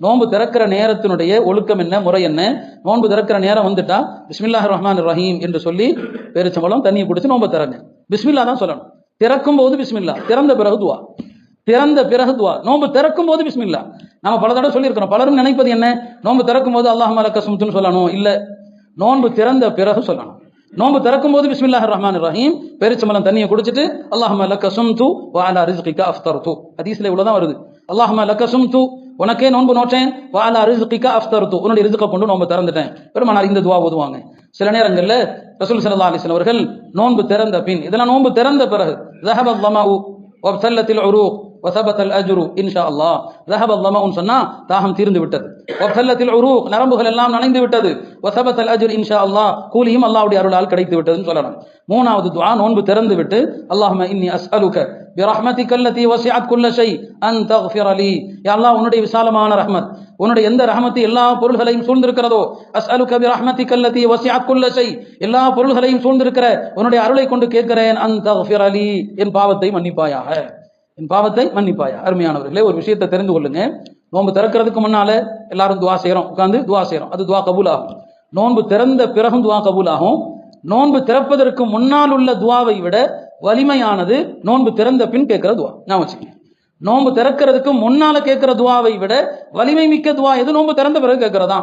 நோன்பு திறக்கிற நேரத்தினுடைய ஒழுக்கம் என்ன, முறை என்ன? நோன்பு திறக்கிற நேரம் வந்துட்டா பிஸ்மில்லாஹிர் ரஹ்மானிர் ரஹீம் என்று சொல்லி பேரிச்சம்பழம் தண்ணியை குடிச்சு நோன்பு திறங்க. பிஸ்மில்லா தான் சொல்லணும். திறக்கும் போது பிஸ்மில்லா, திறந்த பிறகு துவா. திறந்த பிறகு துவா. நோன்பு திறக்கும் போது பிஸ்மில்லா. நம்ம பல தடவை சொல்லியிருக்கிறோம். பலரும் நினைப்பது என்ன, நோன்பு திறக்கும் போது அல்லாஹும்ம லக்க ஸும்துன்னு சொல்லணும். இல்ல, நோன்பு திறந்த பிறகு சொல்லணும். நோன்பு திறக்கும் போது பிஸ்மில்லாஹிர் ரஹ்மானிர் ரஹீம் பேரிச்சம்பழம் தண்ணியை குடிச்சிட்டு அல்லாஹும்ம லக்க ஸும்து வ அலா ரிஸ்கிக அஃப்தர்து. ஹதீஸ்ல இவ்வளவுதான் வருது. அல்லாஹும்ம லக்க ஸும்து, உனக்கே நோன்பு நோற்றேன், வ அலா ரிஸ்கிக அஃப்தர்து, உன்னுடைய ரிஸ்கை கொண்டு நோன்பு திறந்துட்டேன். பெருமானார் இந்த துவா ஓதுவாங்க. சில நேரங்கள்ல ரசூல் ஸல்லல்லாஹு அலைஹி வஸல்லம் அவர்கள் நோன்பு திறந்த பின், இதெல்லாம் நோன்பு திறந்த பிறகு, ذهب الظمأ وابتلت العروق وثبت الاجر ان شاء الله. ذهب الظمأ சொன்னா தாகம் தீர்ந்து விட்டது, وابتلت العروق நரம்புகள் எல்லாம் நனைந்து விட்டது, وثبت الاجر ان شاء الله கூலியும் அல்லாஹ்வுடைய அருளால் கிடைத்து விட்டதுன்னு சொல்லணும். மூணாவது துஆ நோன்பு திறந்து விட்டு اللهم اني اسالك برحمتك التي وسعت كل شيء ان تغفر لي. யா அல்லாஹ், உன்னுடைய விசாலமான ரஹ்மத், உன்னுடைய எந்த ரஹமத்து எல்லா பொருள்களையும் சூழ்ந்திருக்கிறதோ, அஸ்அலுக பிரஹ்மதிக அல்லதி வஸிஅத் குல்ல ஷை, எல்லா பொருள்களையும் சூழ்ந்திருக்கிற உன்னுடைய அருளை கொண்டு கேட்கிறேன், அன் தக்ஃபிர லி, என் பாவத்தை மன்னிப்பாயாக, என் பாவத்தை மன்னிப்பாயா. அருமையானவர்களே, ஒரு விஷயத்தை தெரிந்து கொள்ளுங்க. நோன்பு திறக்கிறதுக்கு முன்னால எல்லாரும் துவா செய்யறோம், உட்கார்ந்து துவா செய்யறோம், அது துவா கபூல் ஆகும். நோன்பு திறந்த பிறகும் துவா கபூல் ஆகும். நோன்பு திறப்பதற்கு முன்னால் உள்ள துவாவை விட வலிமையானது நோன்பு திறந்த பின் கேட்கிற துவா. நான் வச்சுக்கேன், நோன்பு திறக்கிறதுக்கு முன்னால கேட்கிற துவாவை விட வலிமை மிக்க துவா எது? நோன்பு திறந்த பிறகு கேட்கிறதா.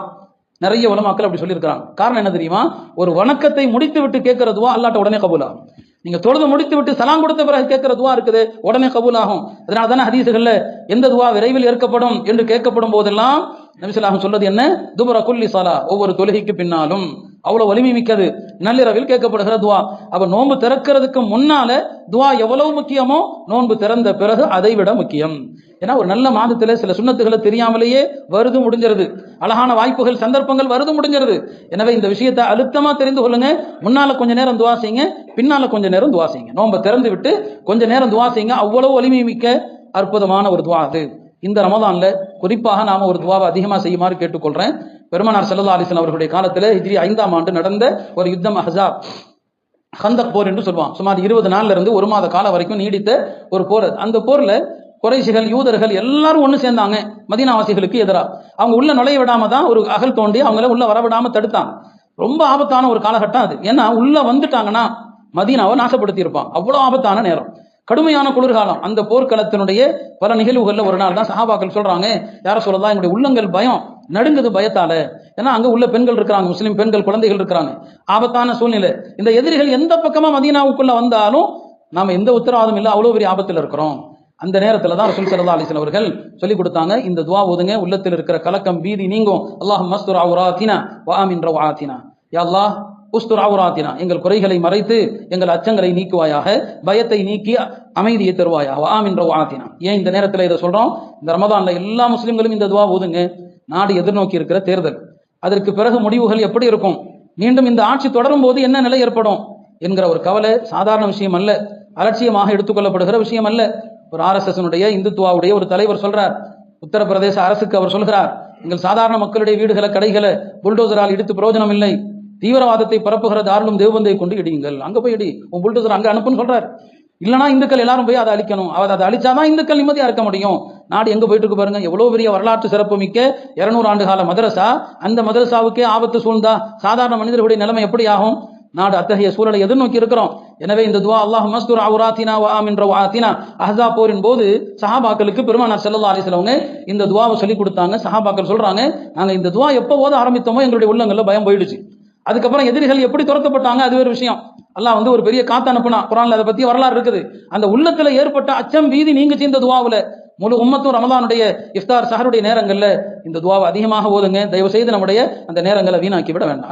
நிறைய உலமாக்கள் அப்படி சொல்லியிருக்கிறாங்க. காரணம் என்ன தெரியுமா? ஒரு வணக்கத்தை முடித்து விட்டு கேட்கிற துவா அல்லாஹ்ட்ட உடனே கபூல் ஆகும். நீங்க தொழுது முடித்து விட்டு சலாம் கொடுத்த பிறகு கேட்கிற துவா இருக்குது, உடனே கபூல் ஆகும். அதனால தானே ஹதீசுகள்ல எந்த துவா விரைவில் ஏற்கப்படும் என்று கேட்கப்படும் போதெல்லாம் நபி ஸல்லல்லாஹு அலைஹி சொல்வது என்ன? துபுர குல்லி ஸலா, ஒவ்வொரு தொழுகைக்கு பின்னாலும். அவ்வளவு வலிமை மிக்கது நள்ளிரவில் கேட்கப்படுகிற துவா. அப்ப நோன்பு திறக்கிறதுக்கு முன்னால துவா எவ்வளவு முக்கியமோ நோன்பு திறந்த பிறகு அதை விட முக்கியம். ஏன்னா ஒரு நல்ல மாதத்துல சில சுன்னத்துகளை தெரியாமலேயே வருது முடிஞ்சிருது, அழகான வாய்ப்புகள் சந்தர்ப்பங்கள் வருது முடிஞ்சிருது. எனவே இந்த விஷயத்தை அழுத்தமா தெரிந்து கொள்ளுங்க. முன்னால கொஞ்ச நேரம் துவா செய்யுங்க, பின்னால கொஞ்ச நேரம் துவா செய்யுங்க. நோன்பை திறந்து விட்டு கொஞ்ச நேரம் துவா செய்யுங்க. அவ்வளவு வலிமை மிக்க அற்புதமான ஒரு துவா அது. இந்த ரமதான்ல குறிப்பாக நாம ஒரு துவாவை அதிகமா செய்யுமாறு கேட்டுக்கொள்றேன். பெருமானார் ஸல்லல்லாஹு அலைஹி வஸல்லம் அவர்களுடைய காலத்துல ஹிஜ்ரி 5ஆம் ஆண்டு நடந்த ஒரு யுத்தம், அஹ்ஸாப் கந்தக் போர் என்று சொல்லுவாங்க. சுமார் 20 நாள்ல இருந்து 1 மாத காலம் வரைக்கும் நீடித்த ஒரு போர். அந்த போர்ல குறைஷிகள், யூதர்கள் எல்லாரும் ஒண்ணு சேர்ந்தாங்க மதீனாவாசிகளுக்கு எதிராக. அவங்க உள்ள நுழைய விடாம தான் ஒரு அகல் தோண்டி அவங்கள உள்ள வரவிடாம தடுத்தாங்க. ரொம்ப ஆபத்தான ஒரு காலகட்டம் அது. ஏன்னா உள்ள வந்துட்டாங்கன்னா மதீனாவை நாசப்படுத்தி இருப்பாங்க. அவ்வளவு ஆபத்தான நேரம், கடுமையான குளிர்காலம். அந்த போர்க்களத்தினுடைய பல நிகழ்வுகள்ல ஒரு நாள் தான் சஹாபாக்கள் சொல்றாங்க, யார சொல்லலாம், எங்களுடைய உள்ளங்கள் பயம் நடுங்குது பயத்தால. ஏன்னா அங்க உள்ள பெண்கள் இருக்கிறாங்க, முஸ்லிம் பெண்கள், குழந்தைகள் இருக்கிறாங்க, ஆபத்தான சூழ்நிலை. இந்த எதிரிகள் எந்த பக்கமா மதீனாவுக்குள்ள வந்தாலும் நாம எந்த உத்தரவாதம் இல்லை, அவ்வளவு பெரிய ஆபத்தில் இருக்கிறோம். அந்த நேரத்துல தான் ரசூல் ஸல்லல்லாஹு அலைஹி வஸல்லம் அவர்கள் சொல்லி கொடுத்தாங்க, இந்த துஆ ஓதுங்க, உள்ளத்தில் இருக்கிற கலக்கம் பீதி நீங்கும். அல்லாஹும்ம அஸ்துர் அவ்ராத்தினா வ ஆமின் ரவாத்தினா. யா அல்லாஹ், உஸ்துர் அவ்ராத்தினா, எங்கள் குறைகளை மறைத்து எங்கள் அச்சங்களை நீக்குவாயாக, பயத்தை நீக்கி அமைதியை தருவாயா, வ ஆமின் ரவாத்தினா. ஏன் இந்த நேரத்துல இதை சொல்றோம்? இந்த ரமதான்ல எல்லா முஸ்லிம்களும் இந்த துஆ ஓதுங்க. நாடு எதிர்நோக்கி இருக்கிற தேர்தல், அதற்கு பிறகு முடிவுகள் எப்படி இருக்கும், மீண்டும் இந்த ஆட்சி தொடரும் போது என்ன நிலை ஏற்படும் என்கிற ஒரு கவலை சாதாரண விஷயம் அல்ல, அலட்சியமாக எடுத்துக்கொள்ளப்படுகிற விஷயம் அல்ல. ஒரு ஆர்எஸ்எஸ்னுடைய இந்துத்துவாவுடைய ஒரு தலைவர் சொல்றார், உத்தரப்பிரதேச அரசுக்கு அவர் சொல்கிறார், எங்கள் சாதாரண மக்களுடைய வீடுகளை, கடைகளை புல்டோசரால் இடித்து பிரயோஜனம் இல்லை, தீவிரவாதத்தை பரப்புகிற தாராளம் தேவந்தை கொண்டு இடியுங்கள், அங்க போய் இடி, உன் புல்டோசர் அங்க அனுப்புன்னு சொல்றாரு. இல்லைனா இந்துக்கள் எல்லாரும் போய் அதை அழிக்கணும், அதை அழிச்சாதான் இந்துக்கள் நிம்மதியா இருக்க முடியும். நாடு எங்க போயிட்டு இருக்கு பாருங்க. எவ்வளவு பெரிய வரலாற்று சிறப்பு மிக்க 200 ஆண்டு கால மதரசா, அந்த மதரசாவுக்கே ஆபத்து சூழ்ந்தா சாதாரண மனிதர்களுடைய நிலைமை எப்படி ஆகும்? நாடு அத்தகைய சூழலை எதிர்நோக்கி இருக்கிறோம். எனவே இந்த துஆ அல்லாஹும்ம அஸ்துர் அவ்ராத்தினா வ ஆமின் ரவாத்தினா, அஹ்ஸாப் போரின் போது சஹாபாக்களுக்கு பெருமானார் ஸல்லல்லாஹு அலைஹி வஸல்லம் இந்த துஆவை சொல்லி கொடுத்தாங்க. சஹாபாக்கள் சொல்றாங்க, நாங்க இந்த துஆ எப்போ ஓத ஆரம்பித்தோமோ எங்களுடைய உள்ளங்கள்ல பயம் போயிடுச்சு. அதுக்கப்புறம் எதிரிகள் எப்படி துரத்தப்பட்டாங்க அது வேறு விஷயம். அல்லாஹ் ஒரு பெரிய காத்து அனுப்புனா, குர்ஆன்ல அதை பத்தி வரலாறு இருக்குது. அந்த உள்ளத்துல ஏற்பட்ட அச்சம் பீதி நீங்குச்சு இந்த துஆவுல. முழு உம்மத்தும் ரமலானுடைய இஃப்தார் சஹருடைய நேரங்கள்ல இந்த துஆவை அதிகமாக ஓதுங்க. தயவு செய்து நம்முடைய அந்த நேரங்களை வீணாக்கி விட வேண்டாம்.